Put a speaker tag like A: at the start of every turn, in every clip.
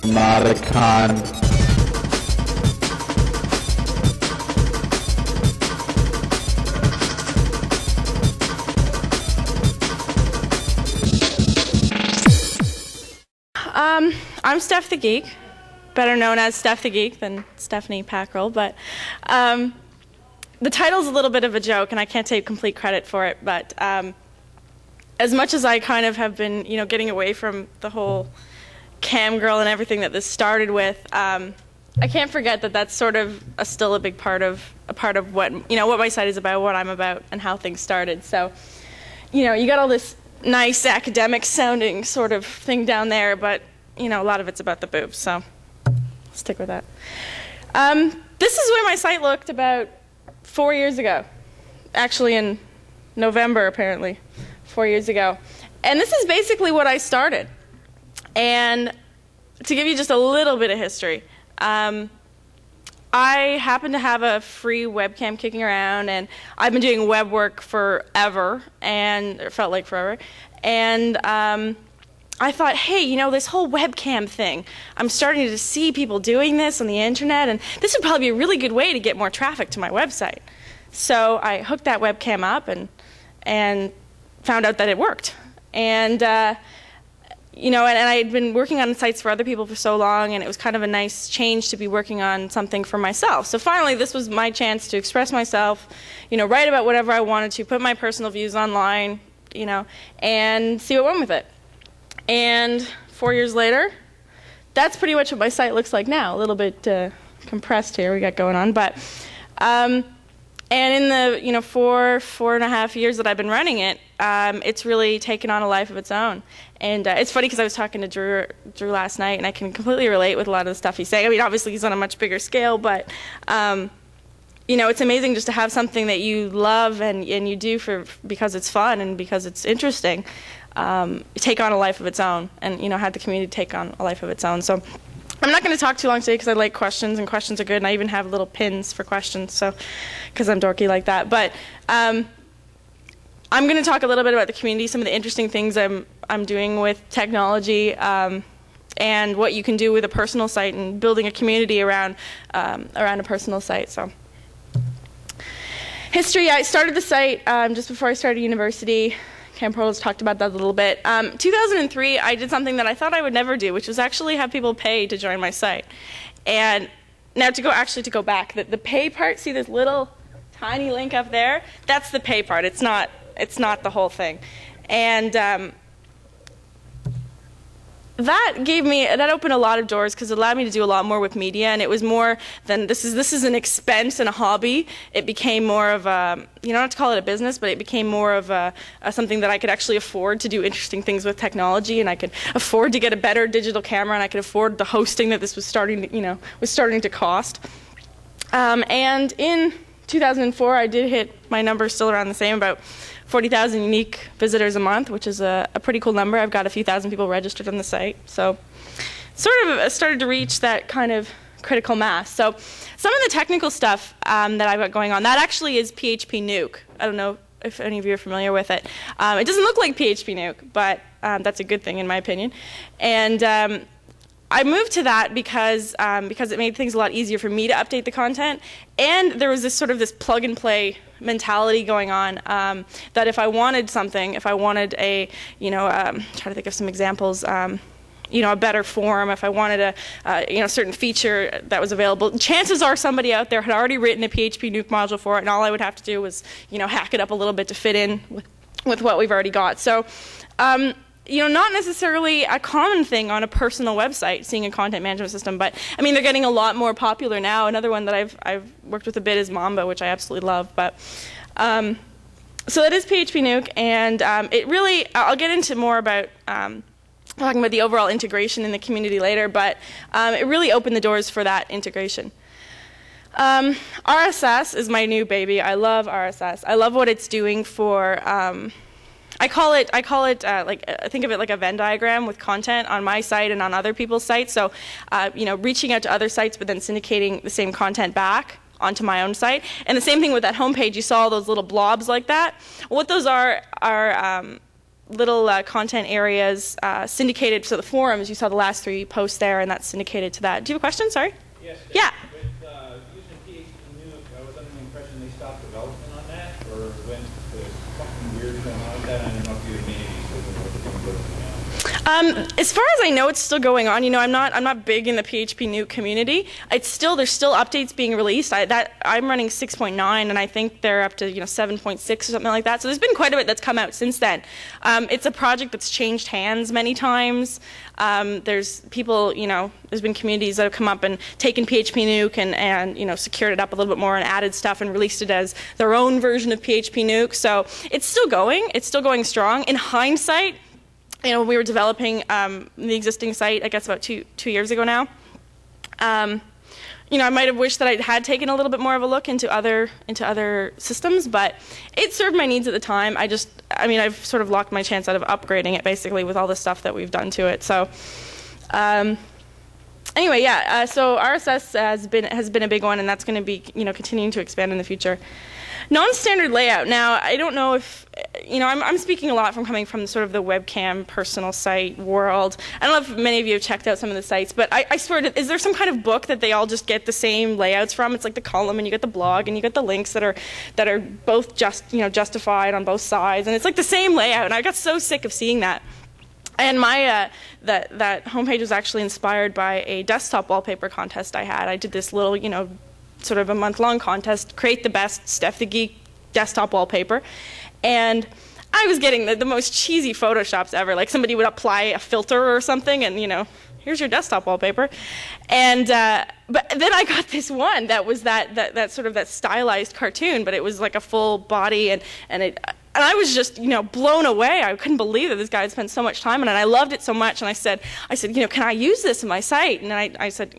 A: NOTACON.
B: I'm Steph the Geek, better known as Steph the Geek than Stephanie Pakrul, but the title's a little bit of a joke, and I can't take complete credit for it, but as much as I kind of have been, getting away from the whole cam girl and everything that this started with, I can't forget that that's sort of still a big part of what what my site is about, what I'm about, and how things started. So, you got all this nice academic sounding sort of thing down there, but a lot of it's about the boobs, so stick with that. This is where my site looked about 4 years ago, actually in November apparently, 4 years ago. And this is basically what I started. And to give you just a little bit of history, I happen to have a free webcam kicking around, and I've been doing web work forever, and it felt like forever. And I thought, hey, this whole webcam thing, I'm starting to see people doing this on the internet, and this would probably be a really good way to get more traffic to my website. So I hooked that webcam up and found out that it worked. And and I had been working on sites for other people for so long, and it was kind of a nice change to be working on something for myself. So finally, this was my chance to express myself, write about whatever I wanted to, put my personal views online, and see what went with it. And 4 years later, that's pretty much what my site looks like now. A little bit compressed here we got going on, but and in the 4.5 years that I've been running it, it's really taken on a life of its own. And it's funny because I was talking to Drew last night, and I can completely relate with a lot of the stuff he's saying. I mean, obviously he's on a much bigger scale, but it's amazing just to have something that you love and you do because it's fun and because it's interesting. Take on a life of its own, and have the community take on a life of its own. So I'm not going to talk too long today because I like questions, and questions are good, and I even have little pins for questions, so because I'm dorky like that. But I'm going to talk a little bit about the community, some of the interesting things I'm doing with technology, and what you can do with a personal site and building a community around a personal site. So history, I started the site just before I started university. Pakrul has talked about that a little bit. 2003, I did something that I thought I would never do, which was actually have people pay to join my site. And now to go back, the pay part, see this little tiny link up there? That's the pay part. It's not the whole thing. And that opened a lot of doors because it allowed me to do a lot more with media, and it was more than this is an expense and a hobby. It became more of a, not to call it a business, but it became more of something that I could actually afford to do interesting things with technology, and I could afford to get a better digital camera, and I could afford the hosting that this was starting to cost. And in 2004, I did hit my number still around the same, about 40,000 unique visitors a month, which is a pretty cool number. I've got a few thousand people registered on the site. So sort of started to reach that kind of critical mass. So some of the technical stuff that I've got going on, that actually is PHP Nuke. I don't know if any of you are familiar with it. It doesn't look like PHP Nuke, but that's a good thing in my opinion. And I moved to that because it made things a lot easier for me to update the content, and there was this plug and play mentality going on, that if I wanted something, if I wanted a, try to think of some examples, a better form, if I wanted a certain feature that was available, chances are somebody out there had already written a PHP Nuke module for it, and all I would have to do was hack it up a little bit to fit in with what we've already got. So not necessarily a common thing on a personal website, seeing a content management system, but I mean, they're getting a lot more popular now. Another one that I've worked with a bit is Mamba, which I absolutely love. But so that is PHP Nuke, and it really, I'll get into more about talking about the overall integration in the community later, but it really opened the doors for that integration. RSS is my new baby. I love RSS. I love what it's doing for I call it think of it like a Venn diagram with content on my site and on other people's sites. So, reaching out to other sites, but then syndicating the same content back onto my own site. And the same thing with that homepage. You saw all those little blobs like that. What those are little content areas syndicated. So the forums, you saw the last 3 posts there, and that's syndicated to that. Do you have a question? Sorry.
A: Yes.
B: Yeah.
A: With using PHP Nuke, I was under the impression they stopped development on that, or when there's something weird going on with that. I don't know if you had made any sort of
B: as far as I know, it's still going on. You know, I'm not big in the PHP Nuke community. There's still updates being released. I'm running 6.9, and I think they're up to 7.6 or something like that. So there's been quite a bit that's come out since then. It's a project that's changed hands many times. There's people, there's been communities that have come up and taken PHP Nuke and secured it up a little bit more and added stuff and released it as their own version of PHP Nuke. So it's still going. It's still going strong. In hindsight, we were developing the existing site, I guess, about two years ago now. I might have wished that I had taken a little bit more of a look into other systems, but it served my needs at the time. I've sort of locked my chance out of upgrading it, basically, with all the stuff that we've done to it. So, anyway, yeah. So RSS has been a big one, and that's going to be continuing to expand in the future. Non-standard layout. Now, I don't know if, I'm speaking a lot from coming from sort of the webcam personal site world. I don't know if many of you have checked out some of the sites, but I swear, is there some kind of book that they all just get the same layouts from? It's like the column, and you get the blog, and you get the links that are both justified on both sides, and it's like the same layout, and I got so sick of seeing that. And my that homepage was actually inspired by a desktop wallpaper contest I had. I did this little, sort of a month-long contest, create the best Steph the Geek desktop wallpaper, and I was getting the most cheesy Photoshops ever. Like somebody would apply a filter or something, and here's your desktop wallpaper. And but then I got this one that was that sort of that stylized cartoon, but it was like a full body, and I was just blown away. I couldn't believe that this guy had spent so much time on it. And I loved it so much, and I said, can I use this in my site? And then I said,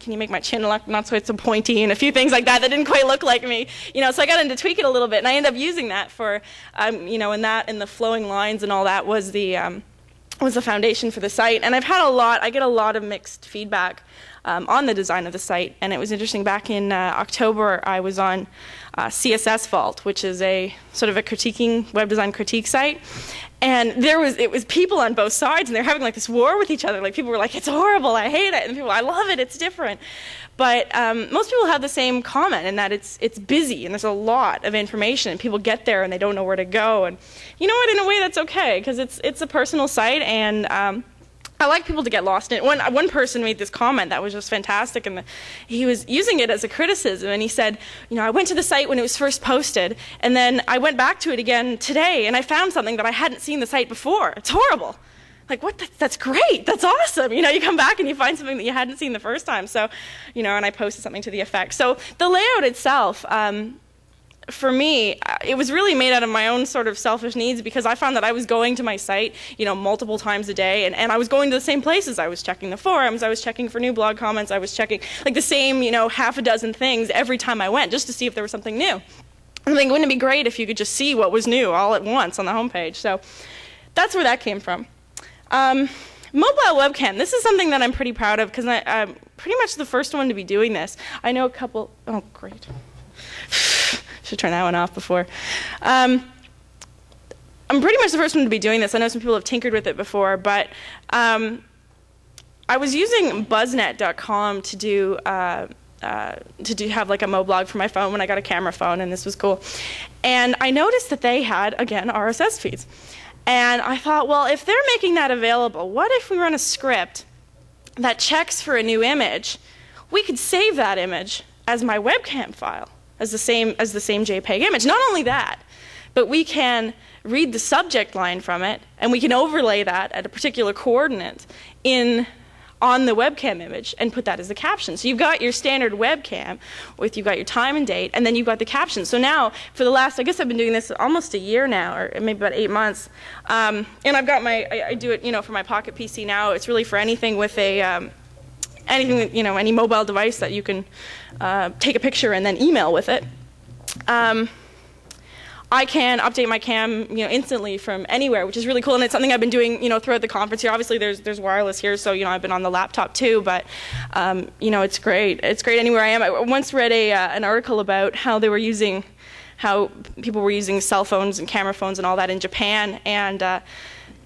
B: can you make my chin look not so it's a pointy, and a few things like that didn't quite look like me, so I got into tweak it a little bit, and I ended up using that for, and the flowing lines and all that was the foundation for the site. And I get a lot of mixed feedback on the design of the site, and it was interesting. Back in October, I was on CSS Vault, which is a sort of a web design critique site. And it was people on both sides, and they're having like this war with each other. Like people were like, "It's horrible, I hate it," and people, "I love it, it's different." But most people have the same comment, in that it's busy and there's a lot of information, and people get there and they don't know where to go. And you know what? In a way, that's okay, because it's a personal site, and I like people to get lost in it. One person made this comment that was just fantastic, and he was using it as a criticism, and he said, I went to the site when it was first posted, and then I went back to it again today, and I found something that I hadn't seen the site before. It's horrible. Like, what? That's great. That's awesome. You come back and you find something that you hadn't seen the first time. So, and I posted something to the effect. So the layout itself, for me, it was really made out of my own sort of selfish needs, because I found that I was going to my site, multiple times a day, and I was going to the same places. I was checking the forums, I was checking for new blog comments, I was checking like the same, half a dozen things every time I went, just to see if there was something new. I think, wouldn't it be great if you could just see what was new all at once on the homepage? So that's where that came from. Mobile webcam. This is something that I'm pretty proud of, because I'm pretty much the first one to be doing this. I know a couple. Oh, great. Should turn that one off before. I'm pretty much the first one to be doing this. I know some people have tinkered with it before, but I was using buzznet.com to have like a moblog for my phone when I got a camera phone, and this was cool. And I noticed that they had, again, RSS feeds. And I thought, well, if they're making that available, what if we run a script that checks for a new image? We could save that image as my webcam file, as the same JPEG image. Not only that, but we can read the subject line from it, and we can overlay that at a particular coordinate on the webcam image and put that as the caption. So you've got your standard webcam you've got your time and date, and then you've got the caption. So now, for the last, I guess I've been doing this almost a year now, or maybe about 8 months, and I've got I do it, for my Pocket PC now. It's really for anything with any mobile device that you can take a picture and then email with it. I can update my cam, instantly from anywhere, which is really cool, and it's something I've been doing, throughout the conference here. Obviously, there's wireless here, so I've been on the laptop too. But it's great. It's great anywhere I am. I once read an article about how they were using how people were using cell phones and camera phones and all that in Japan. And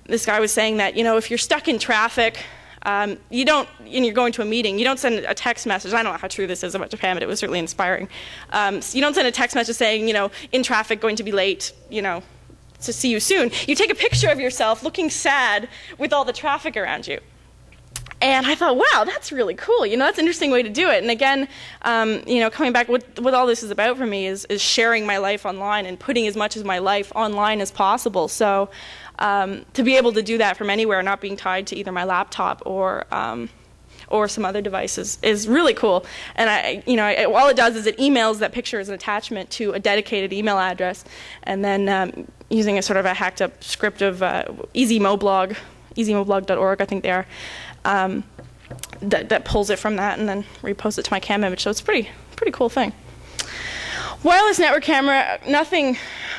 B: this guy was saying that, you know, if you're stuck in traffic, you don't, and you're going to a meeting, you don't send a text message. I don't know how true this is about Japan, but it was certainly inspiring. So you don't send a text message saying, you know, in traffic, going to be late, you know, to see you soon. You take a picture of yourself looking sad with all the traffic around you. And I thought, wow, that's really cool. You know, that's an interesting way to do it. And again, you know, coming back, what all this is about for me is sharing my life online and putting as much of my life online as possible. So to be able to do that from anywhere, not being tied to either my laptop or some other devices, is really cool. And all it does is it emails that picture as an attachment to a dedicated email address, and then using a sort of a hacked up script of EasyMoblog, easymoblog.org, I think they are. That pulls it from that and then reposts it to my cam image. So it's a pretty cool thing. Wireless network camera, nothing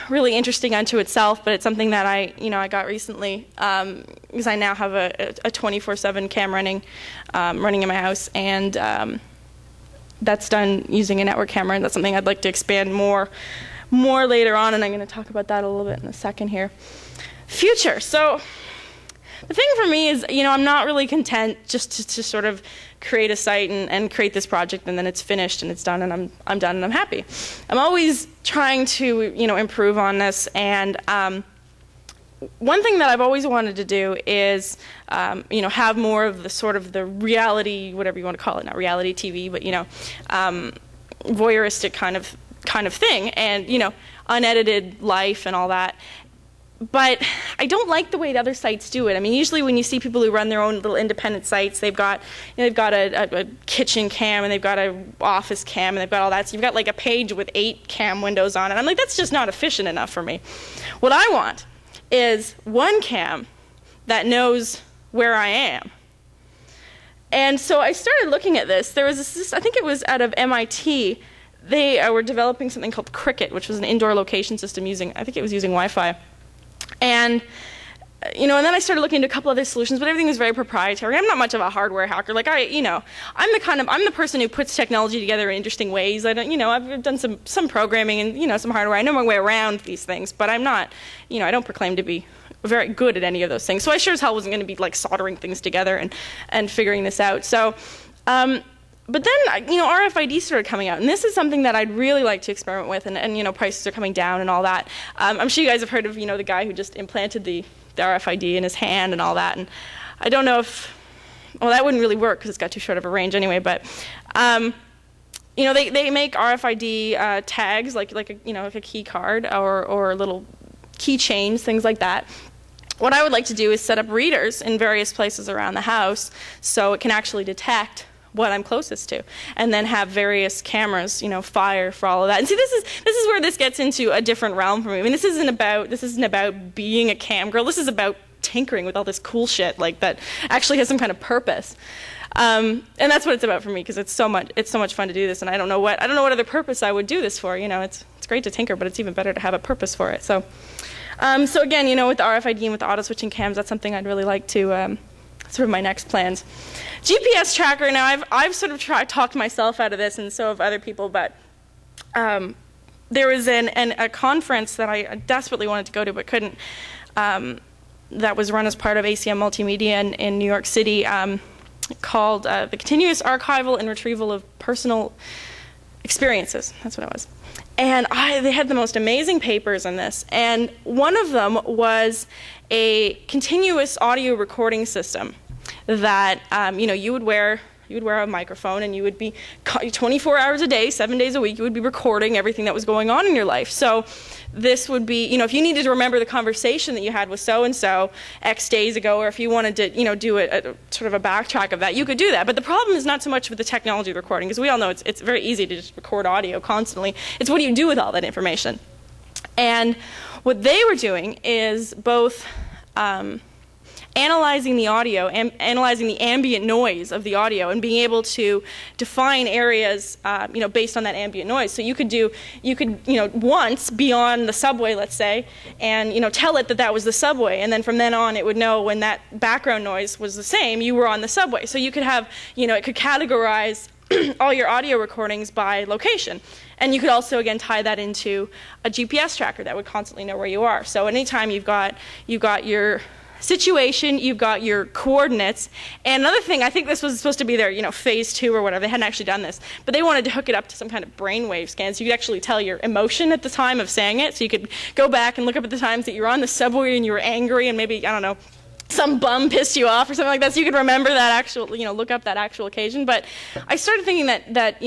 B: really interesting unto itself, but it's something that I got recently because I now have a 24/7 cam running in my house, and that's done using a network camera, and that's something I'd like to expand more later on, and I'm going to talk about that a little bit in a second here. Future. So the thing for me is, you know, I'm not really content just to sort of create a site and create this project and then it's finished and it's done and I'm done and I'm happy. I'm always trying to, you know, improve on this, and one thing that I've always wanted to do is, you know, have more of the sort of the reality, whatever you want to call it, not reality TV, but, you know, voyeuristic kind of thing, and, you know, unedited life and all that. But I don't like the way the other sites do it. I mean, usually when you see people who run their own little independent sites, they've got a kitchen cam, and they've got an office cam, and they've got all that. So you've got like a page with 8 cam windows on it. I'm like, that's just not efficient enough for me. What I want is one cam that knows where I am. And so I started looking at this. There was this, I think it was out of MIT. They were developing something called Cricket, which was an indoor location system I think it was using Wi-Fi. And, you know, and then I started looking into a couple other solutions, but everything was very proprietary. I'm not much of a hardware hacker. Like, I'm the person who puts technology together in interesting ways. I've done some programming and, you know, some hardware. I know my way around these things, but I'm not, you know, I don't proclaim to be very good at any of those things. So I sure as hell wasn't going to be, like, soldering things together and figuring this out. So, but then, you know, RFID started coming out, and this is something that I'd really like to experiment with, and you know, prices are coming down and all that. I'm sure you guys have heard of, you know, the guy who just implanted the RFID in his hand and all that, and I don't know if, well, that wouldn't really work because it's got too short of a range anyway, but, you know, they make RFID tags, like a key card or little keychains, things like that. What I would like to do is set up readers in various places around the house so it can actually detect what I'm closest to, and then have various cameras, you know, fire for all of that. And see, this is where this gets into a different realm for me. I mean, this isn't about being a cam girl. This is about tinkering with all this cool shit, like, that actually has some kind of purpose. And that's what it's about for me, because it's so much fun to do this, and I don't know what other purpose I would do this for. You know, it's great to tinker, but it's even better to have a purpose for it. So again, you know, with the RFID and with the auto switching cams, that's something I'd really like to. Sort of my next plans. GPS tracker. Now I've sort of talked myself out of this, and so have other people. But there was a conference that I desperately wanted to go to but couldn't. That was run as part of ACM Multimedia in New York City, called the Continuous Archival and Retrieval of Personal Experiences. That's what it was. And they had the most amazing papers on this. And one of them was a continuous audio recording system that you know, you would wear a microphone, and you would be 24 hours a day, 7 days a week, you would be recording everything that was going on in your life. So this would be, you know, if you needed to remember the conversation that you had with so-and-so X days ago, or if you wanted to, you know, do a sort of a backtrack of that, you could do that. But the problem is not so much with the technology of recording, because we all know it's very easy to just record audio constantly. It's what do you do with all that information? And what they were doing is both analyzing the audio and analyzing the ambient noise of the audio, and being able to define areas, you know, based on that ambient noise. So you could, you know, once be on the subway, let's say, and, you know, tell it that was the subway, and then from then on it would know when that background noise was the same, you were on the subway. So you could have, you know, it could categorize all your audio recordings by location. And you could also, again, tie that into a GPS tracker that would constantly know where you are. So anytime you've got your situation, you've got your coordinates. And another thing, I think this was supposed to be their, phase 2 or whatever. They hadn't actually done this. But they wanted to hook it up to some kind of brainwave scan, so you could actually tell your emotion at the time of saying it. So you could go back and look up at the times that you were on the subway and you were angry and maybe, I don't know, some bum pissed you off or something like that, so you could remember that actual, look up that actual occasion. But I started thinking that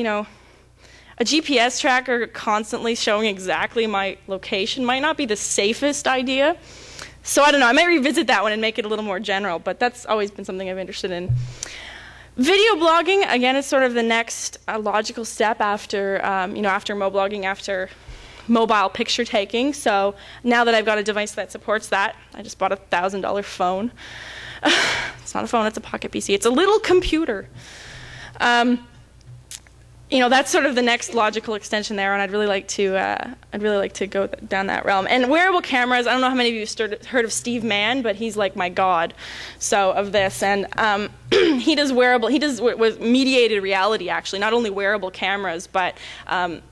B: a GPS tracker constantly showing exactly my location might not be the safest idea. So I don't know, I might revisit that one and make it a little more general, but that's always been something I'm interested in. Video blogging, again, is sort of the next logical step after, after moblogging, after mobile picture taking. So now that I've got a device that supports that, I just bought a $1,000 phone. It's not a phone, it's a pocket PC. It's a little computer. That's sort of the next logical extension there, and I'd really like to go down that realm. And wearable cameras, I don't know how many of you heard of Steve Mann, but he's like my god, so of this. And he does with mediated reality, actually, not only wearable cameras, but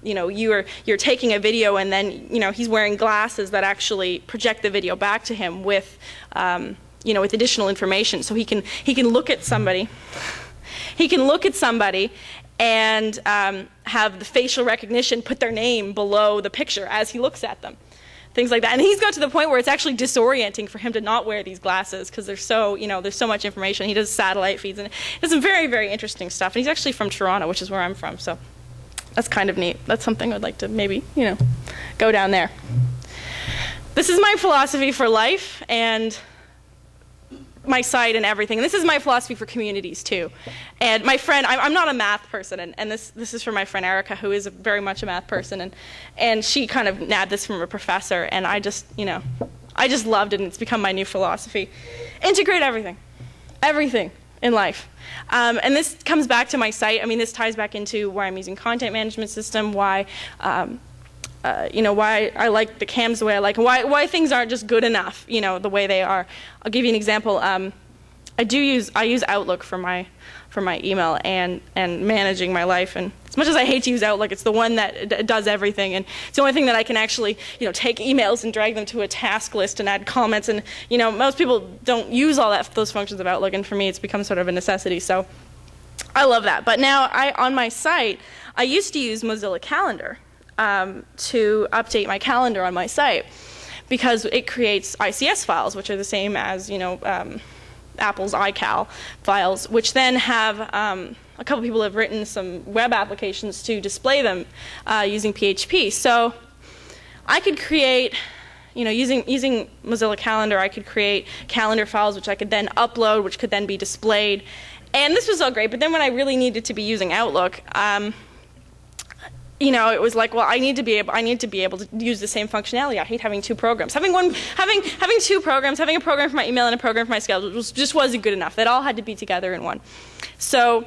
B: you're taking a video, and then he's wearing glasses that actually project the video back to him with with additional information, so he can look at somebody. He can look at somebody and have the facial recognition put their name below the picture as he looks at them. Things like that. And he's got to the point where it's actually disorienting for him to not wear these glasses because there's so much information. He does satellite feeds and does some very, very interesting stuff. And he's actually from Toronto, which is where I'm from, so that's kind of neat. That's something I'd like to maybe, go down there. This is my philosophy for life and my site and everything. And this is my philosophy for communities too. And my friend, I'm not a math person, and this is for my friend Erica, who is very much a math person, and she kind of nabbed this from a professor, and I just loved it, and it's become my new philosophy. Integrate everything in life. And this comes back to my site. I mean, this ties back into why I'm using content management system, why why I like the cams the way I like, and why things aren't just good enough, the way they are. I'll give you an example. I use Outlook for my email and managing my life. And as much as I hate to use Outlook, it's the one that does everything, and it's the only thing that I can actually take emails and drag them to a task list and add comments. And most people don't use those functions of Outlook, and for me, it's become sort of a necessity. So I love that. But now on my site, I used to use Mozilla Calendar to update my calendar on my site, because it creates ICS files, which are the same as Apple's iCal files, which then have a couple people have written some web applications to display them using PHP. So I could create, using Mozilla Calendar, I could create calendar files which I could then upload, which could then be displayed, and this was all great. But then when I really needed to be using Outlook, it was like, well, I need to be able to use the same functionality. I hate having two programs. Having two programs, having a program for my email and a program for my schedule, just wasn't good enough. That all had to be together in one. So,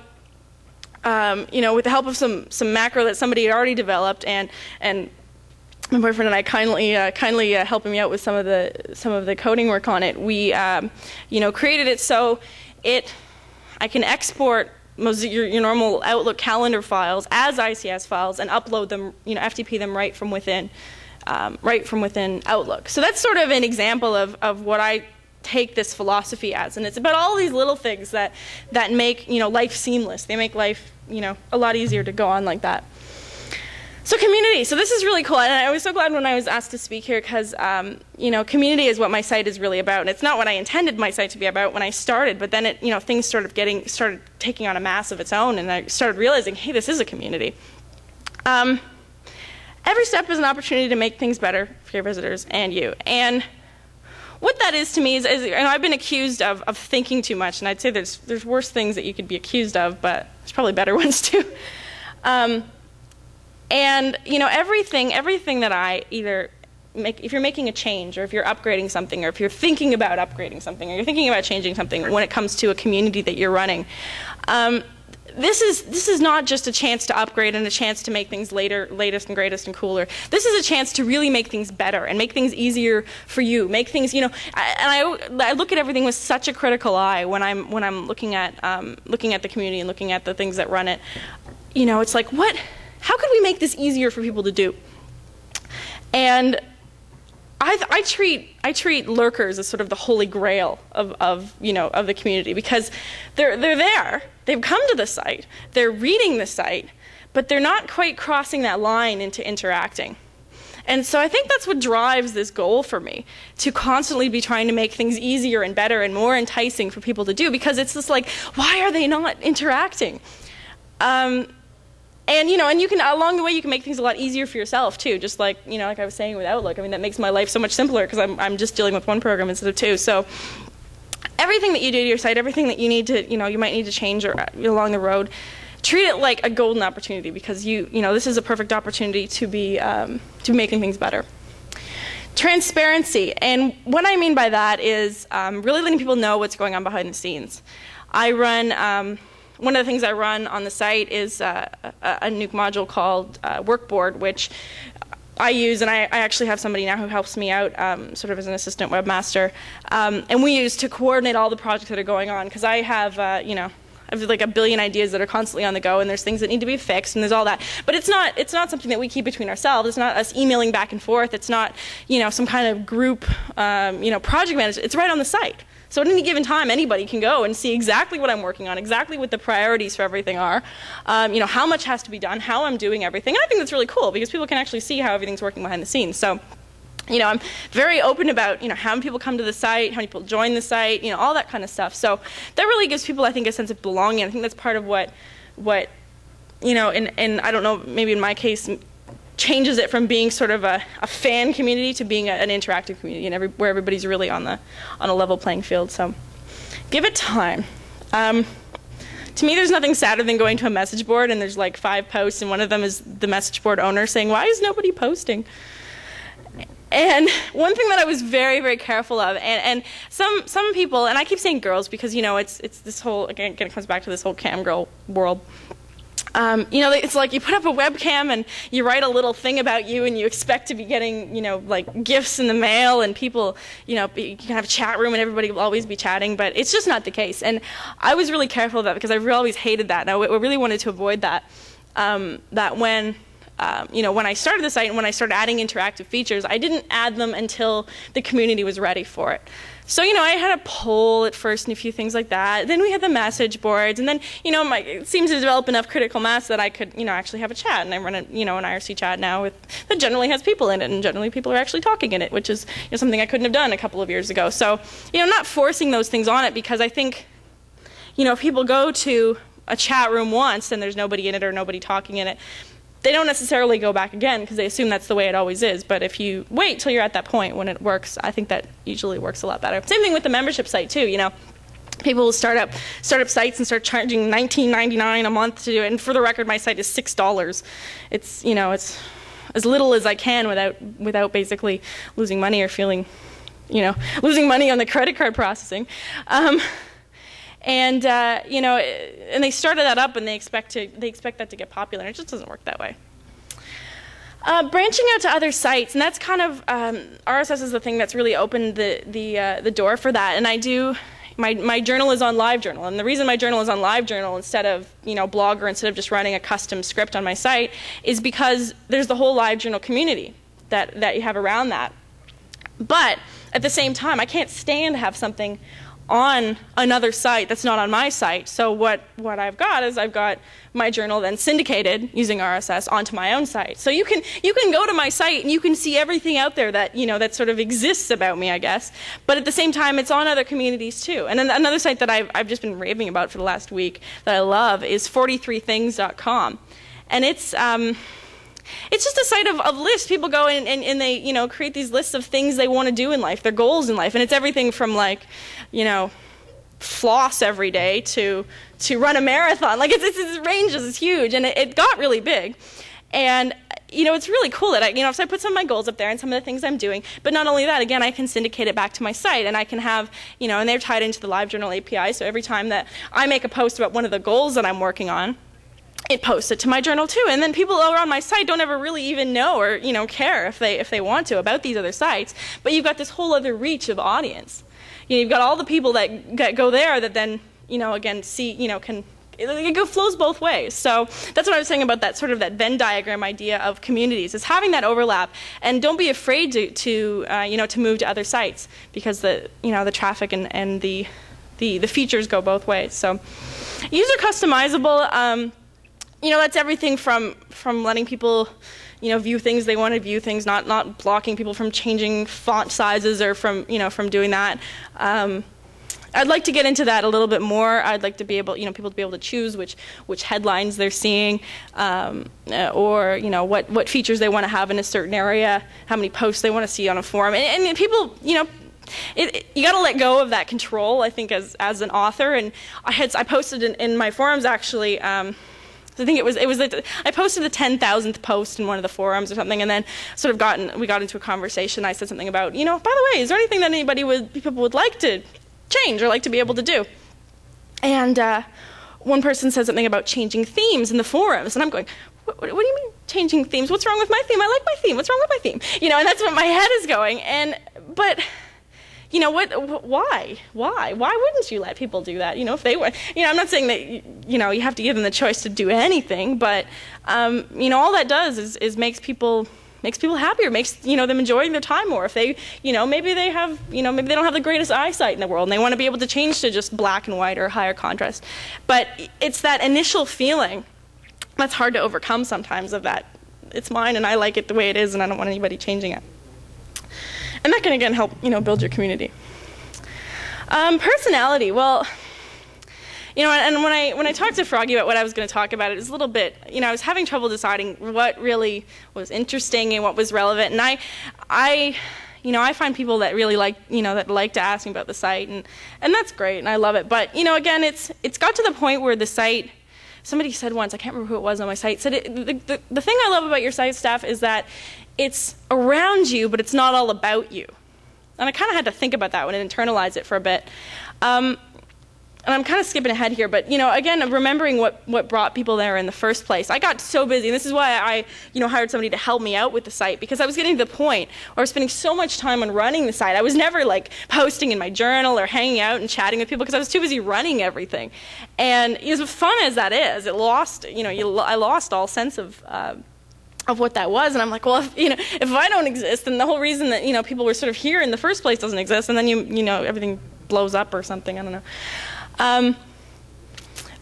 B: with the help of some macro that somebody had already developed, and my boyfriend and I kindly helping me out with some of the coding work on it, we created it so I can export your normal Outlook calendar files as ICS files and upload them, FTP them right from within Outlook. So that's sort of an example of what I take this philosophy as, and it's about all these little things that make life seamless. They make life a lot easier to go on like that. So community. So this is really cool, and I was so glad when I was asked to speak here, because community is what my site is really about, and it's not what I intended my site to be about when I started. But then things started taking on a mass of its own, and I started realizing, hey, this is a community. Every step is an opportunity to make things better for your visitors and you. And what that is to me is I've been accused of thinking too much, and I'd say there's worse things that you could be accused of, but there's probably better ones too. And everything that I either make, if you're making a change, or if you're upgrading something, or if you're thinking about upgrading something, or you're thinking about changing something when it comes to a community that you're running, this is not just a chance to upgrade and a chance to make things latest and greatest and cooler. This is a chance to really make things better and make things easier for you. Make things, I look at everything with such a critical eye when I'm looking at the community and looking at the things that run it. it's like, how could we make this easier for people to do? And I treat lurkers as sort of the holy grail of the community, because they're there, they've come to the site, they're reading the site, but they're not quite crossing that line into interacting. And so I think that's what drives this goal for me, to constantly be trying to make things easier and better and more enticing for people to do, because it's just like, why are they not interacting? And you can, along the way, you can make things a lot easier for yourself too. Just like, like I was saying with Outlook, I mean, that makes my life so much simpler because I'm just dealing with one program instead of two. So everything that you do to your site, everything that you need to, you might need to change along the road, treat it like a golden opportunity, because this is a perfect opportunity to be making things better. Transparency, and what I mean by that is really letting people know what's going on behind the scenes. I run. One of the things I run on the site is a nuke module called Workboard, which I use, and I actually have somebody now who helps me out sort of as an assistant webmaster, and we use to coordinate all the projects that are going on, because I have, I have like a billion ideas that are constantly on the go, and there's things that need to be fixed, and there's all that. But it's not something that we keep between ourselves. It's not us emailing back and forth. It's not, some kind of group, project management. It's right on the site. So at any given time, anybody can go and see exactly what I'm working on, exactly what the priorities for everything are, how much has to be done, how I'm doing everything. And I think that's really cool, because people can actually see how everything's working behind the scenes. So, I'm very open about, how many people come to the site, how many people join the site, all that kind of stuff. So that really gives people, I think, a sense of belonging. I think that's part of what and I don't know, maybe in my case, changes it from being sort of a fan community to being an interactive community, and where everybody's really on a level playing field. So give it time. To me, there's nothing sadder than going to a message board and there's like 5 posts, and one of them is the message board owner saying, "Why is nobody posting?" And one thing that I was very, very careful of, and some people, and I keep saying girls because it's this whole, again it comes back to this whole cam girl world. It's like you put up a webcam and you write a little thing about you, and you expect to be getting, like gifts in the mail, and people, you can have a chat room and everybody will always be chatting, but it's just not the case. And I was really careful of that, because I've always hated that, and I really wanted to avoid that. That when I started the site and when I started adding interactive features, I didn't add them until the community was ready for it. So, I had a poll at first and a few things like that. Then we had the message boards, and then, it seems to develop enough critical mass that I could, actually have a chat. And I run an IRC chat now that generally has people in it, and generally people are actually talking in it, which is something I couldn't have done a couple of years ago. So, not forcing those things on it, because I think, if people go to a chat room once and there's nobody in it or nobody talking in it, they don't necessarily go back again because they assume that's the way it always is. But if you wait till you're at that point when it works, I think that usually works a lot better. Same thing with the membership site too. People will start up sites and start charging $19.99 a month to do it. And for the record, my site is $6. It's it's as little as I can without basically losing money or feeling losing money on the credit card processing. And and they started that up, and they expect that to get popular, and it just doesn't work that way. Branching out to other sites, and that's kind of RSS is the thing that's really opened the door for that. And I do my journal is on LiveJournal, and the reason my journal is on LiveJournal instead of Blog, or instead of just running a custom script on my site, is because there's the whole LiveJournal community that you have around that. But at the same time, I can't stand to have something on another site that's not on my site. So what I've got is I've got my journal then syndicated using RSS onto my own site. So you can go to my site and you can see everything out there that that sort of exists about me, I guess. But at the same time, it's on other communities too. And then another site that I've just been raving about for the last week that I love is 43things.com, and it's just a site of lists. People go in and they create these lists of things they want to do in life, their goals in life, and it's everything from like floss every day to run a marathon. Like it ranges is huge, and it got really big. And it's really cool that so I put some of my goals up there and some of the things I'm doing. But not only that, again, I can syndicate it back to my site, and I can have and they're tied into the LiveJournal API. So every time that I make a post about one of the goals that I'm working on, it posts it to my journal too. And then people over on my site don't ever really even know or care if they want to about these other sites. But you've got this whole other reach of audience. You've got all the people that go there that then again see can it flows both ways. So that's what I was saying about that sort of that Venn diagram idea of communities, is having that overlap, and don't be afraid to move to other sites, because the traffic and the features go both ways. So user customizable, that's everything from letting people view things they want to view things, not blocking people from changing font sizes or from doing that. I'd like to get into that a little bit more. I'd like to be able, people to be able to choose which headlines they're seeing, or what features they want to have in a certain area, how many posts they want to see on a forum, and people, you got to let go of that control, I think, as an author. And I posted in my forums, actually. I think I posted the 10,000th post in one of the forums or something, and then sort of we got into a conversation. I said something about, by the way, is there anything that people would like to change or like to be able to do? And one person said something about changing themes in the forums, and I'm going, what do you mean changing themes? What's wrong with my theme? I like my theme. What's wrong with my theme? And that's what my head is going. But why wouldn't you let people do that? If they were, I'm not saying that you have to give them the choice to do anything, but all that does is makes people happier, makes them enjoying their time more. If they maybe they don't have the greatest eyesight in the world and they want to be able to change to just black and white or higher contrast, but it's that initial feeling that's hard to overcome sometimes, of that it's mine and I like it the way it is and I don't want anybody changing it. And that can, again, help, build your community. Personality, well, and when I talked to Froggy about what I was going to talk about, it was a little bit, I was having trouble deciding what really was interesting and what was relevant. And I find people that really like, that like to ask me about the site, and that's great, and I love it. But, again, it's got to the point where the site, somebody said once, I can't remember who it was on my site, said the thing I love about your site, Steph, is that it's around you, but it's not all about you. And I kind of had to think about that one and internalize it for a bit. And I'm kind of skipping ahead here, but again, remembering what brought people there in the first place. I got so busy, and this is why I hired somebody to help me out with the site, because I was getting to the point where I was spending so much time on running the site. I was never like posting in my journal or hanging out and chatting with people, because I was too busy running everything. And as fun as that is, I lost all sense of what that was, and I'm like, well, if I don't exist, then the whole reason that people were sort of here in the first place doesn't exist, and then everything blows up or something. I don't know.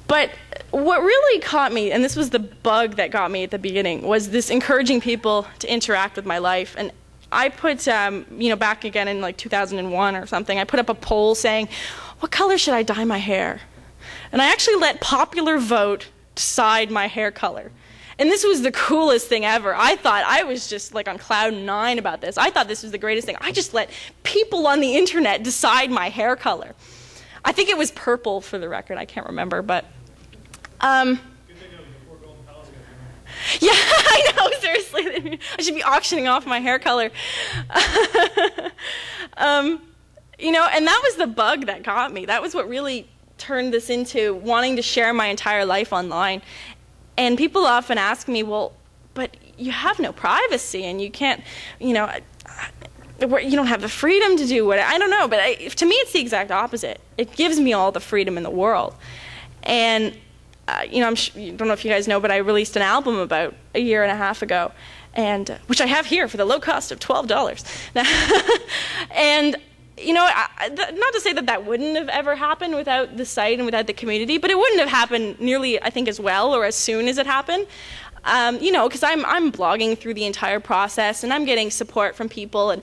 B: But what really caught me, and this was the bug that got me at the beginning, was this encouraging people to interact with my life. And I put, back again in like 2001 or something, I put up a poll saying, what color should I dye my hair? And I actually let popular vote decide my hair color. And this was the coolest thing ever. I thought I was just like on cloud 9 about this. I thought this was the greatest thing. I just let people on the internet decide my hair color. I think it was purple, for the record. I can't remember, but yeah, I know, seriously. I should be auctioning off my hair color. And that was the bug that got me. That was what really turned this into wanting to share my entire life online. And people often ask me, well, but you have no privacy, and you can't, you don't have the freedom to do what, I don't know, but to me it's the exact opposite. It gives me all the freedom in the world. And, I don't know if you guys know, but I released an album about a year and a half ago, and which I have here for the low cost of $12. And, not to say that wouldn't have ever happened without the site and without the community, but it wouldn't have happened nearly, I think, as well or as soon as it happened. Because I'm blogging through the entire process, and I'm getting support from people. And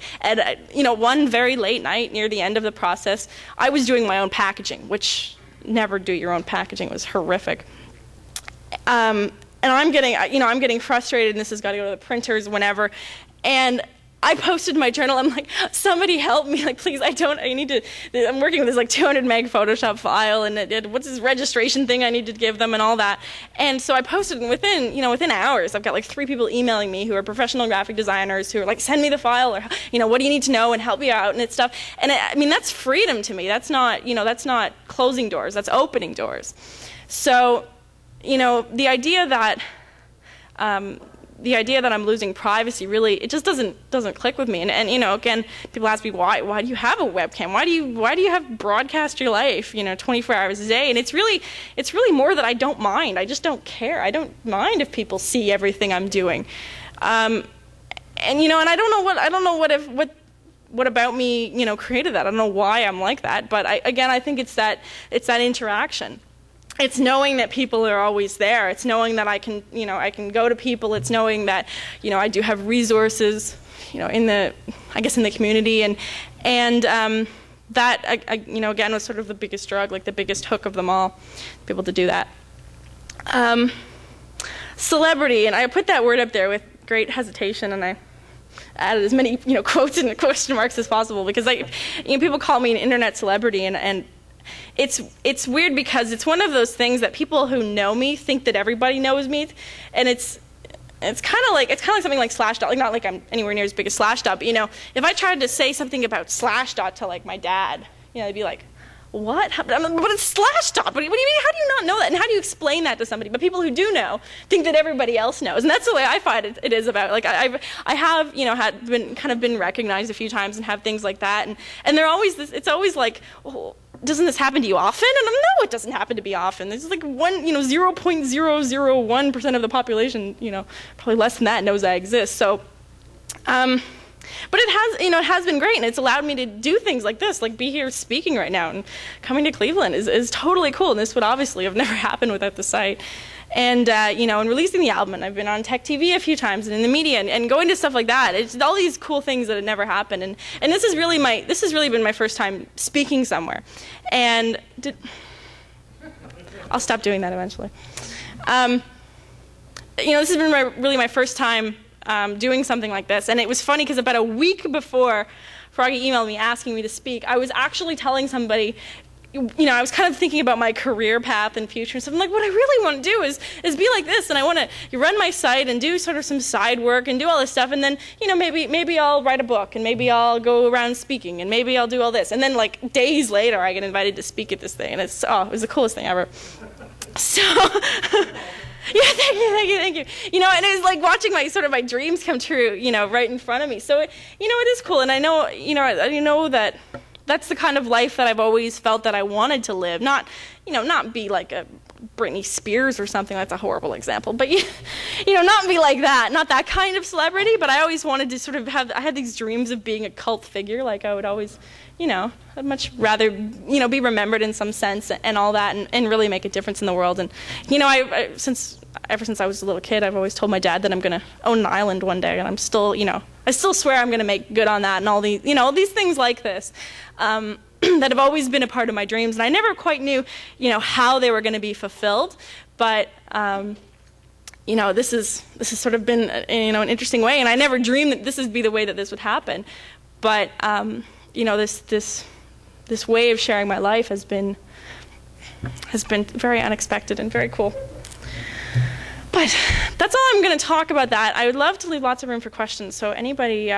B: one very late night near the end of the process, I was doing my own packaging, which never do your own packaging. It was horrific. And I'm getting frustrated, and this has got to go to the printers whenever. And I posted my journal. I'm like, somebody help me! Like, please, I'm working with this like 200 meg Photoshop file, and what's this registration thing I need to give them and all that. And so I posted, and within hours, I've got like 3 people emailing me who are professional graphic designers who are like, send me the file, or what do you need to know, and help me out, and it's stuff. And that's freedom to me. That's not closing doors. That's opening doors. So, the idea that the idea that I'm losing privacy really, it just doesn't click with me. And you know, again, people ask me why do you have a webcam? Why do you have broadcast your life, you know, 24 hours a day? And it's really more that I don't mind. I just don't care. I don't mind if people see everything I'm doing. And you know, and I don't know what about me, you know, created that. I don't know why I'm like that, but I think it's that interaction. It's knowing that people are always there. It's knowing that I can go to people. It's knowing that, you know, I do have resources, you know, in the community, and that, you know, again, was sort of the biggest drug, like the biggest hook of them all, to be able to do that. Celebrity, and I put that word up there with great hesitation, and I added as many, you know, quotes and question marks as possible, because you know, people call me an internet celebrity, and it's weird because it's one of those things that people who know me think that everybody knows me, and it's kind of like something like Slashdot. Like, not like I'm anywhere near as big as Slashdot, but you know, if I tried to say something about Slashdot to like my dad, you know, they'd be like, "What? But it's Slashdot. What do you mean? How do you not know that? And how do you explain that to somebody?" But people who do know think that everybody else knows, and that's the way I find it is about. Like I have, you know, been recognized a few times and have things like that, and they're always this. It's always like, oh, doesn't this happen to you often? And I'm, no, it doesn't happen to me often. There's like 0.001% of the population, you know, probably less than that, knows I exist. So, but it has been great, and it's allowed me to do things like this, like be here speaking right now, and coming to Cleveland is totally cool. And this would obviously have never happened without the site. And you know, and releasing the album, and I've been on tech TV a few times, and in the media, and going to stuff like that. It's all these cool things that had never happened, and this has really been my first time speaking somewhere. And I'll stop doing that eventually. You know, this has been really my first time doing something like this, and it was funny because about a week before Froggy emailed me asking me to speak, I was actually telling somebody, you know, I was kind of thinking about my career path and future and stuff. I'm like, what I really want to do is be like this, and I want to run my site and do sort of some side work and do all this stuff, and then, you know, maybe I'll write a book, and maybe I'll go around speaking, and maybe I'll do all this. And then like days later, I get invited to speak at this thing, and it was the coolest thing ever. So, yeah, thank you. You know, and it was like watching my dreams come true, you know, right in front of me. So, you know, it is cool, and I know, you know that that's the kind of life that I've always felt that I wanted to live. Not, you know, not be like a Britney Spears or something. That's a horrible example. But, you know, not be like that. Not that kind of celebrity. But I always wanted to sort of I had these dreams of being a cult figure. Like I would always, you know, I'd much rather, you know, be remembered in some sense and all that, and really make a difference in the world. And, you know, ever since I was a little kid, I've always told my dad that I'm going to own an island one day, and I'm still, you know, I still swear I'm going to make good on that, and all these, you know, these things like this that have always been a part of my dreams, and I never quite knew, you know, how they were going to be fulfilled, but you know, this has sort of been, you know, an interesting way, and I never dreamed that this would be the way that this would happen, but you know, this way of sharing my life has been very unexpected and very cool. But that's all I'm going to talk about that. I would love to leave lots of room for questions, so anybody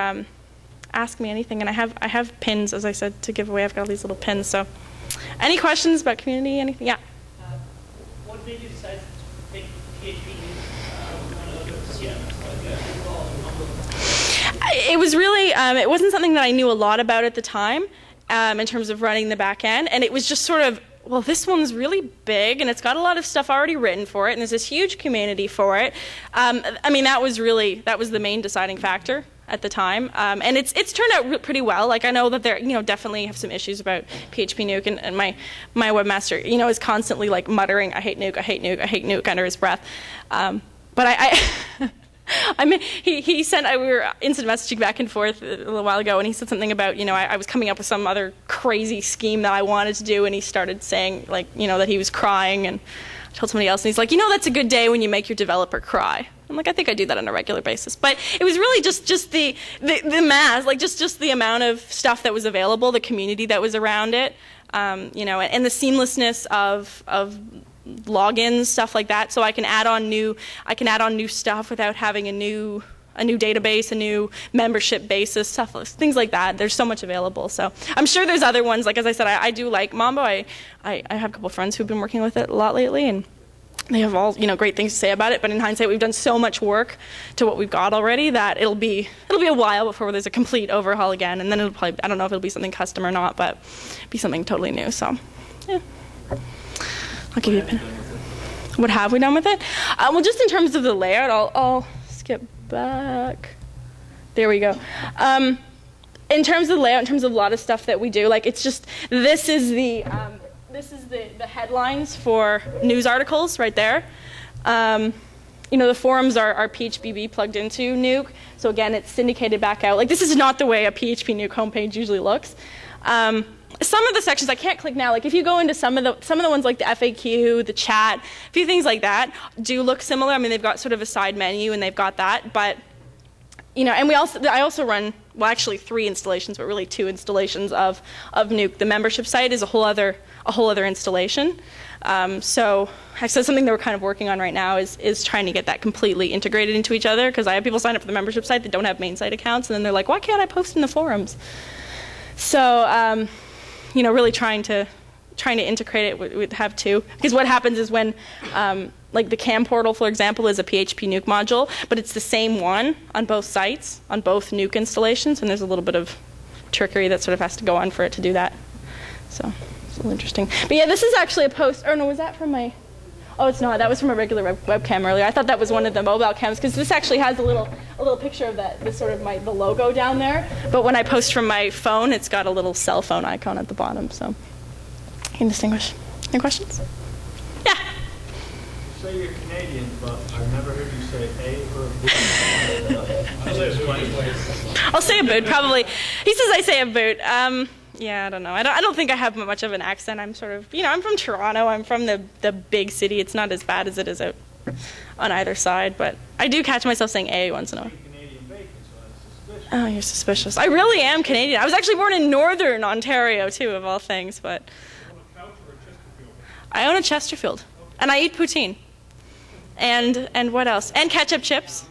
B: ask me anything. And I have pins, as I said, to give away. I've got all these little pins. So any questions about community, anything? Yeah?
C: What made you decide to take PHP
B: It was really, it wasn't something that I knew a lot about at the time in terms of running the back end. And it was just sort of, well, this one's really big, and it's got a lot of stuff already written for it, and there's this huge community for it. I mean, that was the main deciding factor at the time, and it's turned out pretty well. Like, I know that there, you know, definitely have some issues about PHP Nuke, and my webmaster, you know, is constantly like muttering, "I hate Nuke, I hate Nuke, I hate Nuke" under his breath. But I I mean, he sent, we were instant messaging back and forth a little while ago, and he said something about, you know, I was coming up with some other crazy scheme that I wanted to do, and he started saying, like, you know, that he was crying, and I told somebody else, and he's like, you know, that's a good day when you make your developer cry. I'm like, I think I do that on a regular basis. But it was really just the mass, like just the amount of stuff that was available, the community that was around it, you know, and the seamlessness of logins, stuff like that. So I can add on new stuff without having a new database, a new membership basis, stuff, things like that. There's so much available. So I'm sure there's other ones. Like, as I said, I do like Mambo. I have a couple of friends who've been working with it a lot lately, and they have all, you know, great things to say about it, but in hindsight, we've done so much work to what we've got already that it'll be a while before there's a complete overhaul again, and then it'll probably, I don't know if it'll be something custom or not, but be something totally new. So, yeah, I'll give you a pin. What have we done with it? Well, just in terms of the layout, I'll skip back. There we go. In terms of the layout, in terms of a lot of stuff that we do, like it's just this is the headlines for news articles right there. You know, the forums are PHPB plugged into Nuke, so again, it's syndicated back out. Like this is not the way a PHP Nuke homepage usually looks. Some of the sections I can't click now. Like if you go into some of the ones like the FAQ, the chat, a few things like that do look similar. I mean, they've got sort of a side menu and they've got that, but you know, and I also run, well, actually 3 installations, but really 2 installations of Nuke. The membership site is a whole other installation. So something that we're kind of working on right now is trying to get that completely integrated into each other, because I have people sign up for the membership site that don't have main site accounts, and then they're like, why can't I post in the forums? So, you know, really trying to integrate it would have 2, because what happens is when like the cam portal, for example, is a PHP Nuke module, but it's the same one on both sites, on both Nuke installations, and there's a little bit of trickery that sort of has to go on for it to do that. So it's a little interesting. But yeah, this is actually a post, or no, was that from my, oh, it's not, that was from a regular webcam earlier. I thought that was one of the mobile cams, because this actually has a little picture of that, this sort of the logo down there, but when I post from my phone, it's got a little cell phone icon at the bottom, so you can distinguish. Any questions? Yeah?
D: You say you're Canadian, but I've never heard you say a or a.
B: I'll say a boot, probably. He says I say a boot. Yeah, I don't know. I don't think I have much of an accent. I'm sort of, you know, I'm from Toronto. I'm from the big city. It's not as bad as it is out on either side, but I do catch myself saying a once in a while. Oh, you're suspicious. I really am Canadian. I was actually born in northern Ontario, too, of all things, but I own a Chesterfield, and I eat poutine. And what else? And ketchup chips.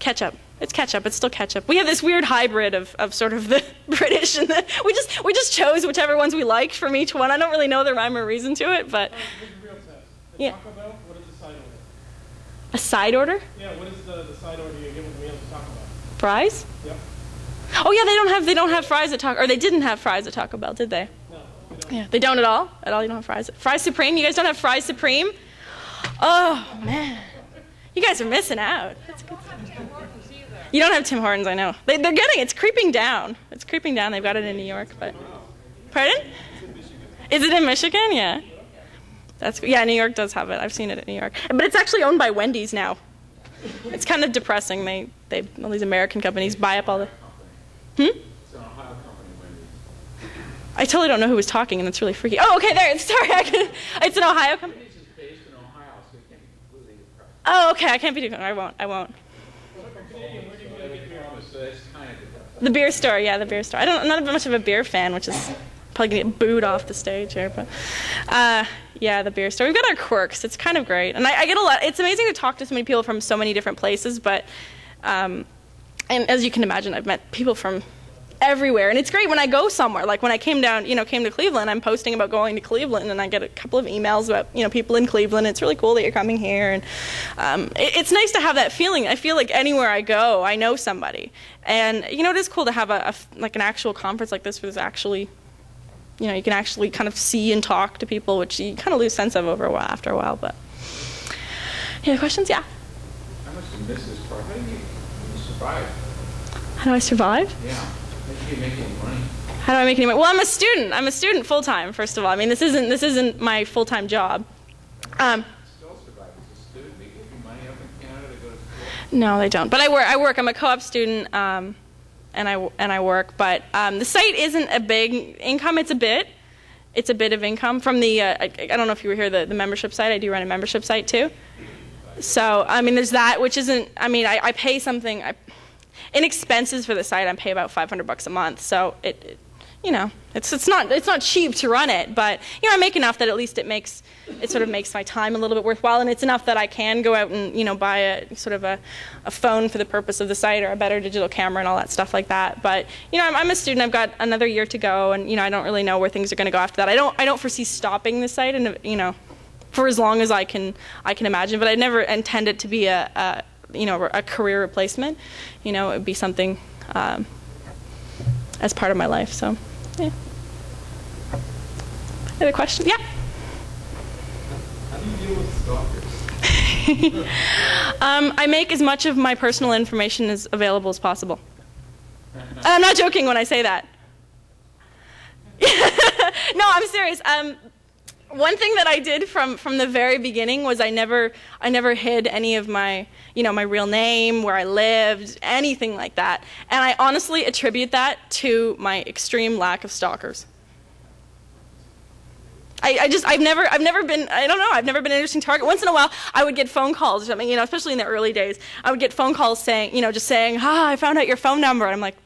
B: Ketchup. It's ketchup. It's still ketchup. We have this weird hybrid of sort of the British and the we just chose whichever ones we liked from each one. I don't really know the rhyme or reason to it, but yeah.
D: Taco Bell, what is the side order?
B: A side order?
D: Yeah. What is the side order you're giving meals to Taco Bell?
B: Fries?
D: Yep.
B: Oh yeah, they don't have fries at Taco, or they didn't have fries at Taco Bell, did they?
D: No.
B: Yeah, they don't at all. At all, you don't have fries. Fries Supreme? You guys don't have Fries Supreme? Oh man, you guys are missing out. That's good. You don't have Tim Hortons, I know. They're getting it's creeping down. It's creeping down. They've got it in New York, but pardon? Is it in Michigan? Yeah. Yeah. New York does have it. I've seen it in New York, but it's actually owned by Wendy's now. It's kind of depressing. They all these American companies buy up all the.
A: It's an Ohio company, Wendy's.
B: I totally don't know who was talking, and it's really freaky. Oh, okay, there. Sorry, it's an Ohio company.
A: It's just based in Ohio, so it can't be completely depressed.
B: Oh, okay. I can't be doing. I won't.
A: So that's kind of depressing.
B: The beer store, yeah, the beer store. I'm not much of a beer fan, which is probably gonna get booed off the stage here, but yeah, the beer store. We've got our quirks. It's kind of great, and I get a lot. It's amazing to talk to so many people from so many different places, but and as you can imagine, I've met people from everywhere, and it's great when I go somewhere. Like when I came to Cleveland, I'm posting about going to Cleveland, and I get a couple of emails about people in Cleveland. It's really cool that you're coming here, and it's nice to have that feeling. I feel like anywhere I go, I know somebody, and it is cool to have like an actual conference like this where there's actually, you can actually kind of see and talk to people, which you kind of lose sense of after a while. But any other questions? Yeah.
A: I must have missed this part. How do you survive?
B: How do I survive?
A: Yeah. How do you make any money?
B: How do I make any money? Well, I'm a student. I'm a student full time. First of all, I mean, this isn't my full time job.
A: Still survive as a student. They give you money up in Canada to go to school.
B: No, they don't. But I work. I'm a co-op student, and I work. But the site isn't a big income. It's a bit of income from the. I don't know if you were here. The membership site. I do run a membership site too. So I mean, there's that, which isn't. I mean, I pay something. In expenses for the site, I pay about $500 a month. So it's not cheap to run it, but I make enough that at least it sort of makes my time a little bit worthwhile, and it's enough that I can go out and buy a sort of a phone for the purpose of the site, or a better digital camera and all that stuff like that. But I'm a student. I've got another year to go, and I don't really know where things are going to go after that. I don't foresee stopping the site, and for as long as I can imagine. But I never intend it to be a career replacement. You know, it would be something as part of my life. So, yeah. Other question? Yeah.
E: How do you deal with stalkers?
B: I make as much of my personal information as available as possible. I'm not joking when I say that. No, I'm serious. One thing that I did from the very beginning was I never hid any of my, my real name, where I lived, anything like that. And I honestly attribute that to my extreme lack of stalkers. I've never been an interesting target. Once in a while, I would get phone calls or something, especially in the early days. I would get phone calls saying, just saying, I found out your phone number. And I'm like,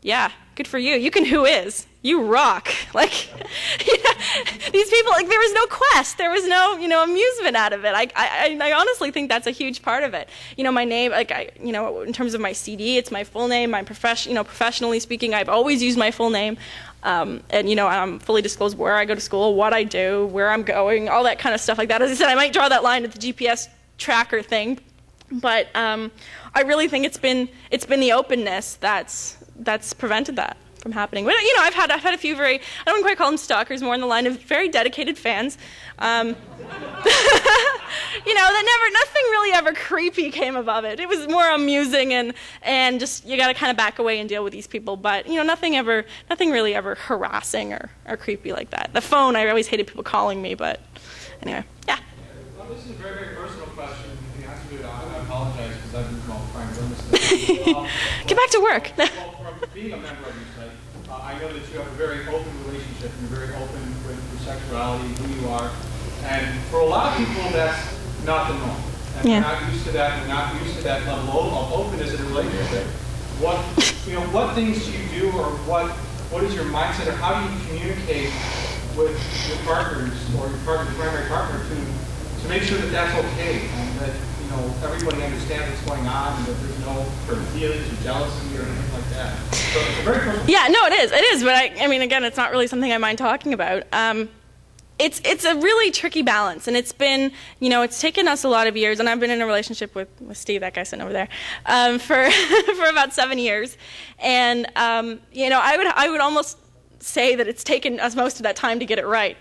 B: yeah, good for you. You can who is. You rock. Like, these people, like, there was no quest. There was no, amusement out of it. I honestly think that's a huge part of it. My name, like, in terms of my CD, it's my full name. I'm professionally speaking, I've always used my full name. And, I'm fully disclosed where I go to school, what I do, where I'm going, all that kind of stuff like that. As I said, I might draw that line at the GPS tracker thing. But I really think it's been the openness that's prevented that from happening. But, I've had a few I don't quite call them stalkers, more in the line of very dedicated fans. That nothing really ever creepy came above it. It was more amusing and just, you got to kind of back away and deal with these people. But, nothing really ever harassing or creepy like that. The phone, I always hated people calling me, but anyway, yeah.
E: Well, this is a very, very personal question. If you answered it, I apologize because I've been trying to learn this.
B: Get back to work.
E: Well, from being a member of your site, I know that you have a very open relationship and you're very open with your sexuality, who you are. And for a lot of people, that's not the norm. And they're not used to that. They're not used to that level of openness in a relationship. What things do you do, or what is your mindset, or how do you communicate with your partners or your primary partner to make sure that that's okay and that everybody understands what's going on and that there's no hurt feelings or jealousy or anything like that? So it's a very personal.
B: Yeah, no, it is. But I mean, again, it's not really something I mind talking about. It's a really tricky balance, and it's been, it's taken us a lot of years, and I've been in a relationship with Steve, that guy sitting over there, for about 7 years, and I would almost say that it's taken us most of that time to get it right,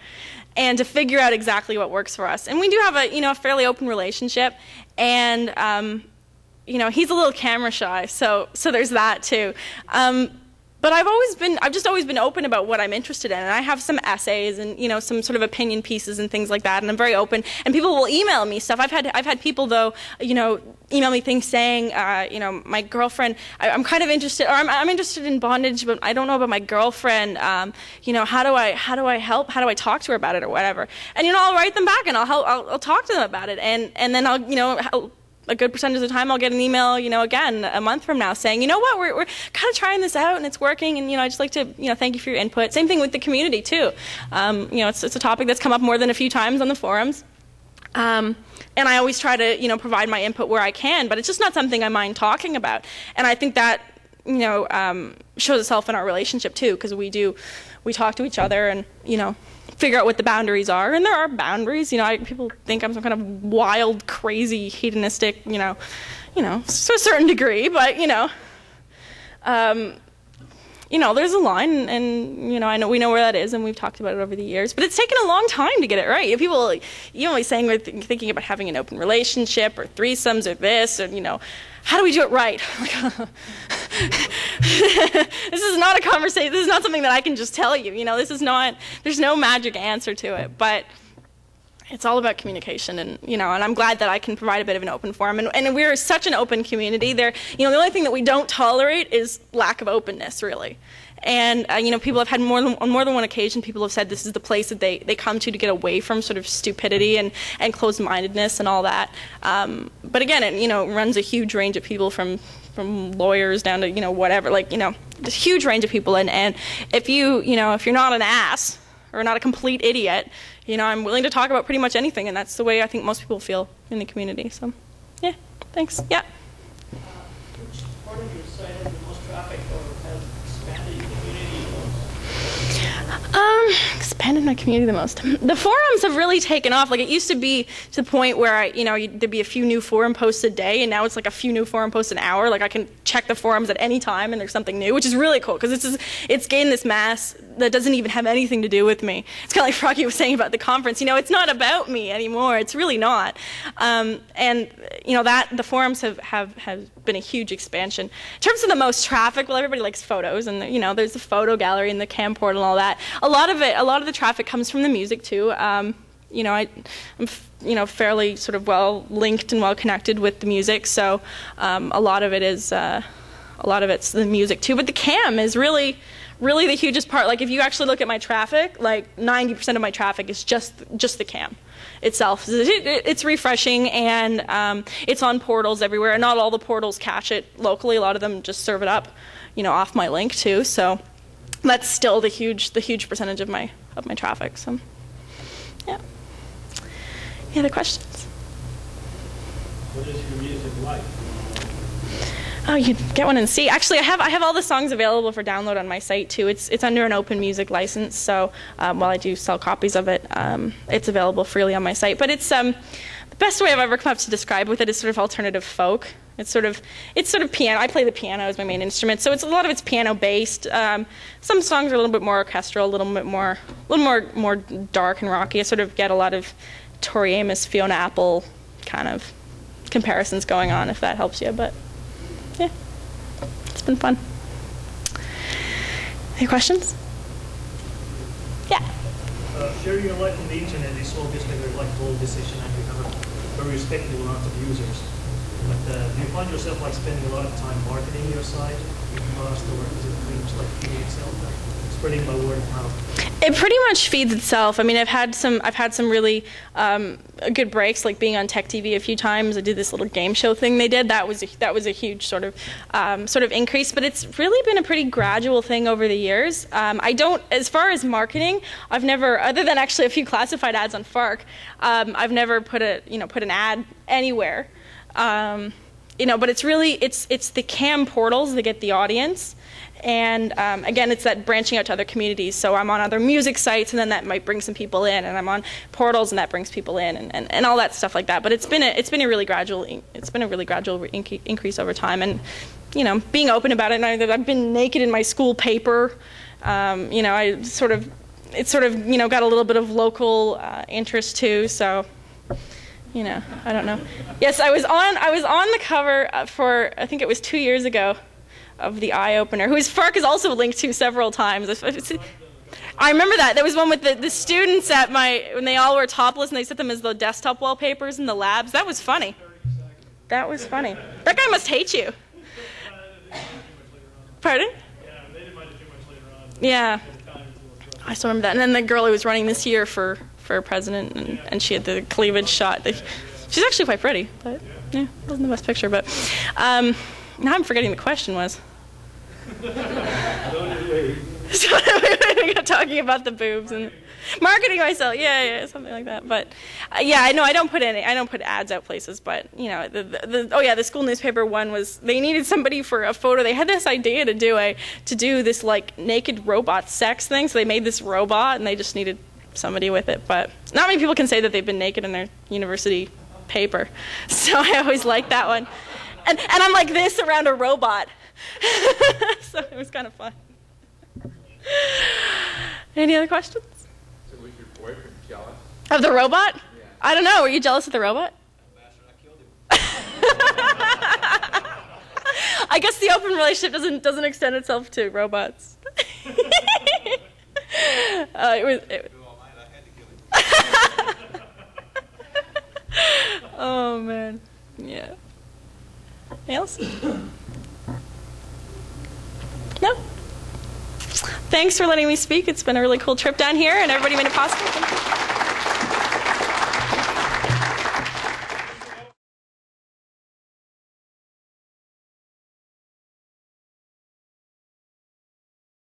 B: and to figure out exactly what works for us. And we do have a fairly open relationship, and he's a little camera shy, so there's that too. But I've just always been open about what I'm interested in, and I have some essays and some sort of opinion pieces and things like that, and I'm very open. And people will email me stuff. I've had people though, email me things saying, my girlfriend, I'm kind of interested, or I'm interested in bondage, but I don't know about my girlfriend. How do I help? How do I talk to her about it or whatever? And I'll write them back and I'll talk to them about it, and then I'll a good percentage of the time I'll get an email, again, a month from now saying, what, we're kind of trying this out and it's working, and, I'd just like to, thank you for your input. Same thing with the community, too. It's a topic that's come up more than a few times on the forums. And I always try to, provide my input where I can, but it's just not something I mind talking about. And I think that, shows itself in our relationship, too, because we talk to each other and, figure out what the boundaries are, and there are boundaries. People think I'm some kind of wild, crazy, hedonistic, to a certain degree, but there's a line, and I know we know where that is, and we've talked about it over the years. But it's taken a long time to get it right. People, saying we're thinking about having an open relationship or threesomes or this, and how do we do it right? This is not a conversation. This is not something that I can just tell you. This is not. There's no magic answer to it, but it's all about communication, and and I'm glad that I can provide a bit of an open forum. And we're such an open community. The only thing that we don't tolerate is lack of openness, really. And people have had on more than one occasion, people have said this is the place that they come to get away from sort of stupidity and closed-mindedness and all that. But again, it runs a huge range of people from lawyers down to whatever, a huge range of people. And if if you're not an ass or not a complete idiot, I'm willing to talk about pretty much anything, and that's the way I think most people feel in the community. So, yeah, thanks. Yeah.
C: Which part of your site has the most traffic or has expanded your community most?
B: Expanded my community the most. The forums have really taken off. Like, it used to be to the point where there'd be a few new forum posts a day, and now it's like a few new forum posts an hour. Like, I can check the forums at any time and there's something new, which is really cool because it's gained this mass that doesn't even have anything to do with me. It's kind of like Froggy was saying about the conference. It's not about me anymore. It's really not. And the forums have been a huge expansion. In terms of the most traffic, well, everybody likes photos, and there's the photo gallery and the cam portal and all that. A lot of the traffic comes from the music too. I'm fairly sort of well linked and well connected with the music, so a lot of it's the music too. But the cam is really the hugest part. Like, if you actually look at my traffic, like 90% of my traffic is just the cam itself. It's refreshing, and it's on portals everywhere. And not all the portals catch it locally. A lot of them just serve it up, off my link too. So that's still the huge percentage of my traffic. So, yeah. Any other questions?
D: What is your music like?
B: Oh, you can get one and see. Actually, I have all the songs available for download on my site too. It's under an open music license, so while I do sell copies of it, it's available freely on my site. But it's the best way I've ever come up to describe with it is sort of alternative folk. It's sort of piano. I play the piano as my main instrument, so a lot of it's piano based. Some songs are a little bit more orchestral, a little more dark and rocky. I sort of get a lot of Tori Amos, Fiona Apple kind of comparisons going on, if that helps you. But yeah, it's been fun. Any questions? Yeah.
C: Sharing your life on the internet is obviously a very bold decision, and you have a very respectable amount of users. But do you find yourself spending a lot of time marketing your site in the past, or is it pretty much feeding itself, spreading by word of mouth?
B: It pretty much feeds itself. I mean, I've had some really good breaks, like being on Tech TV a few times. I did this little game show thing they did. That was a huge sort of increase. But it's really been a pretty gradual thing over the years. As far as marketing, I've never, other than actually a few classified ads on FARC, I've never put an ad anywhere. But it's really it's the cam portals that get the audience. And again, it's that branching out to other communities. So I'm on other music sites, and then that might bring some people in, and I'm on portals, and that brings people in, and all that stuff like that. But it's been a really gradual increase over time, and being open about it. And I've been naked in my school paper. It sort of got a little bit of local interest too. So. I don't know. Yes, I was on the cover for, I think it was 2 years ago, of the Eye Opener, whose FARC is also linked to several times. I remember that. There was one with the students when they all were topless and they set them as the desktop wallpapers in the labs. That was funny. That was funny. That guy must hate you. Pardon?
C: Yeah, they didn't mind it too much later on.
B: Yeah. I still remember that. And then the girl who was running this year for president, and she had the cleavage shot. She's actually quite pretty, but yeah, it wasn't the best picture. But now I'm forgetting the question was. We got talking about the boobs and marketing myself. Yeah, something like that. But I know I don't put ads out places. But the school newspaper one was, they needed somebody for a photo. They had this idea to do this naked robot sex thing. So they made this robot, and they just needed somebody with it. But not many people can say that they've been naked in their university paper. So I always liked that one. And I'm like this around a robot. So it was kind of fun. Any other questions?
E: So was your boyfriend jealous?
B: Of the robot?
E: Yeah.
B: I don't know. Were you jealous of the robot? I guess the open relationship doesn't extend itself to robots. Oh man, yeah. Anything else? No? Thanks for letting me speak. It's been a really cool trip down here, and everybody made it possible. Thank you.